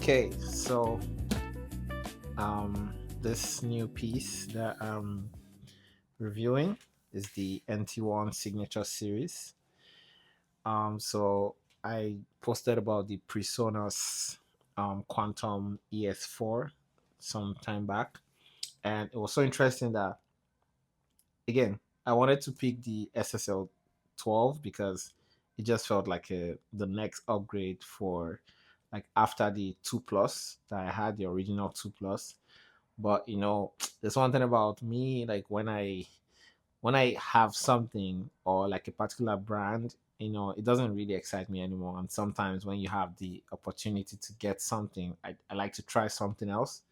Okay, so um, this new piece that I'm reviewing is the NT1 Signature series. So I posted about the Presonus Quantum ES4 some time back, and it was so interesting that again I wanted to pick the SSL 12 because it just felt like the next upgrade for like after the 2 plus that I had the original 2 plus. But there's one thing about me, like when I have something or like a particular brand, it doesn't really excite me anymore. And sometimes when you have the opportunity to get something, I like to try something else,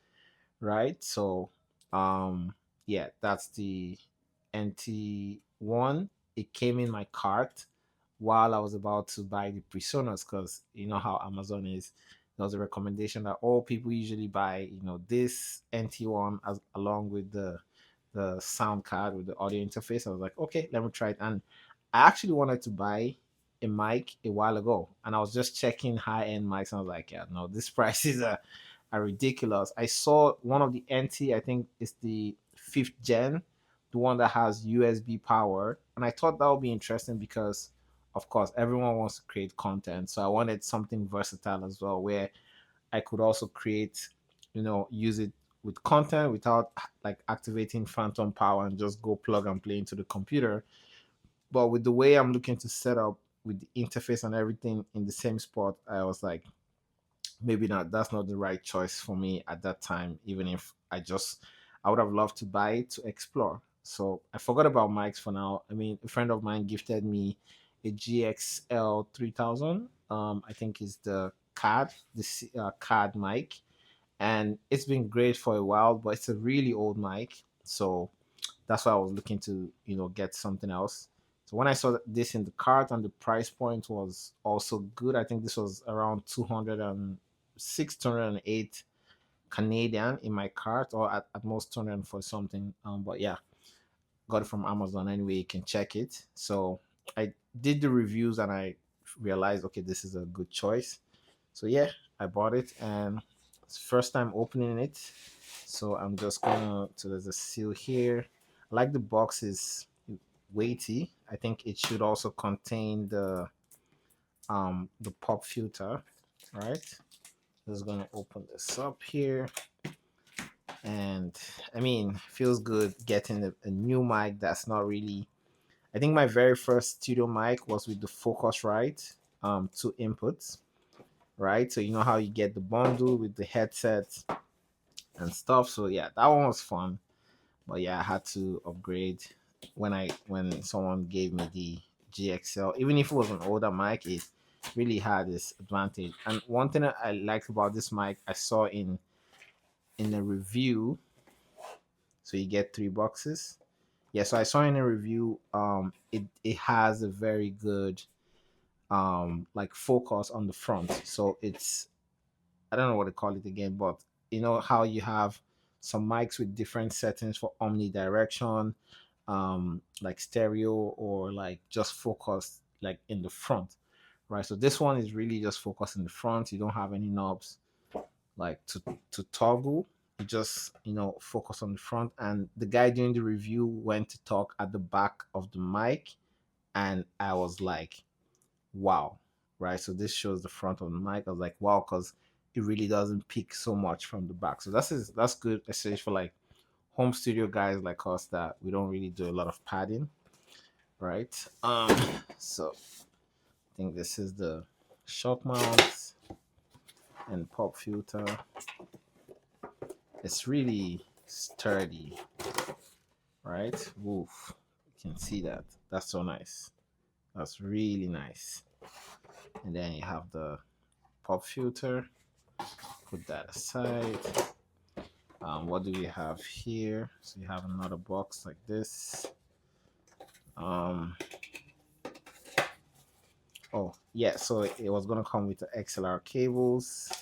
right? So yeah, that's the NT1. It came in my cart while I was about to buy the Presonus, because you know how Amazon is. There was a recommendation that all people usually buy, this NT1 as along with the sound card with the audio interface. I was like, okay, let me try it. And I actually wanted to buy a mic a while ago, and I was just checking high end mics. And I was like, yeah, no, this price are ridiculous. I saw one of the NT, I think it's the fifth gen, the one that has USB power, and I thought that would be interesting because, of course, everyone wants to create content. So I wanted something versatile as well, where I could also create, use it with content without like activating phantom power and just go plug and play into the computer. But with the way I'm looking to set up with the interface and everything in the same spot, I was like, maybe not, that's not the right choice for me at that time, even if I would have loved to buy it to explore. So I forgot about mics for now. I mean, a friend of mine gifted me a GXL 3000. I think is the card mic, and it's been great for a while, but it's a really old mic. So that's why I was looking to get something else. So when I saw this in the cart and the price point was also good, I think this was around 206, 208 Canadian in my cart, or at most 200 for something. But yeah, got it from Amazon anyway. You can check it. So I did the reviews and I realized, okay, this is a good choice. So yeah, I bought it and it's first time opening it. So I'm just gonna, so there's a seal here. I like the box is weighty. I think it should also contain the pop filter, right? Just gonna open this up here. And I mean, feels good getting a new mic that's not really. I think my very first studio mic was with the Focusrite, two inputs, right? So you know how you get the bundle with the headset and stuff. So yeah, that one was fun. But yeah, I had to upgrade when someone gave me the GXL. Even if it was an older mic, it really had this advantage. And one thing I liked about this mic, I saw in a review. So you get three boxes. Yeah, so I saw in a review, it has a very good like focus on the front. So it's, I don't know what to call it again, but you know how you have some mics with different settings for omnidirection, like stereo or like just focus like in the front, right? So this one is really just focused in the front. You don't have any knobs like to toggle. You just focus on the front. And the guy doing the review went to talk at the back of the mic, and I was like, wow, right? So this shows the front of the mic. I was like, wow, because it really doesn't peak so much from the back. So that's good, especially for like home studio guys like us that we don't really do a lot of padding, right? So I think this is the shock mount and pop filter. It's really sturdy, right? Woof. You can see that. That's so nice. That's really nice. And then you have the pop filter. Put that aside. What do we have here? So you have another box like this. Um, oh yeah, so it was gonna come with the XLR cables,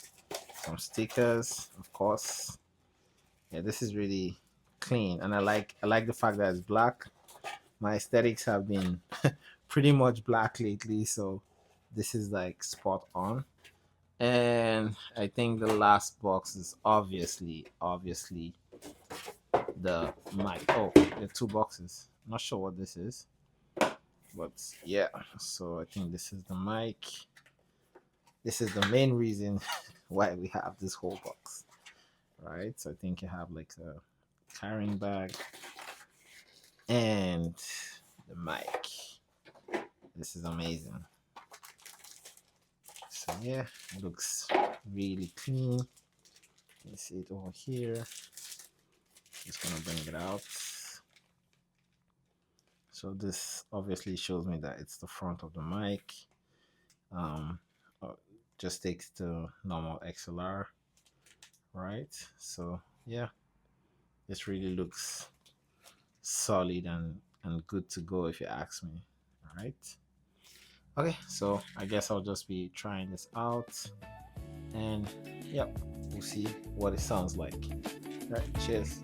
some stickers, of course. Yeah, this is really clean, and I like the fact that it's black. My aesthetics have been pretty much black lately, so this is like spot on. And I think the last box is obviously the mic. Oh, there are two boxes. Not sure what this is, but yeah. So I think this is the mic. This is the main reason why we have this whole box, right? So I think you have like a carrying bag and the mic. This is amazing. So yeah, it looks really clean. You see it over here. Just gonna bring it out. So this obviously shows me that it's the front of the mic. Um, uh, just takes the normal XLR, right? So yeah, this really looks solid and good to go if you ask me. All right. Okay, so I guess I'll just be trying this out, and yep, we'll see what it sounds like. All right, cheers.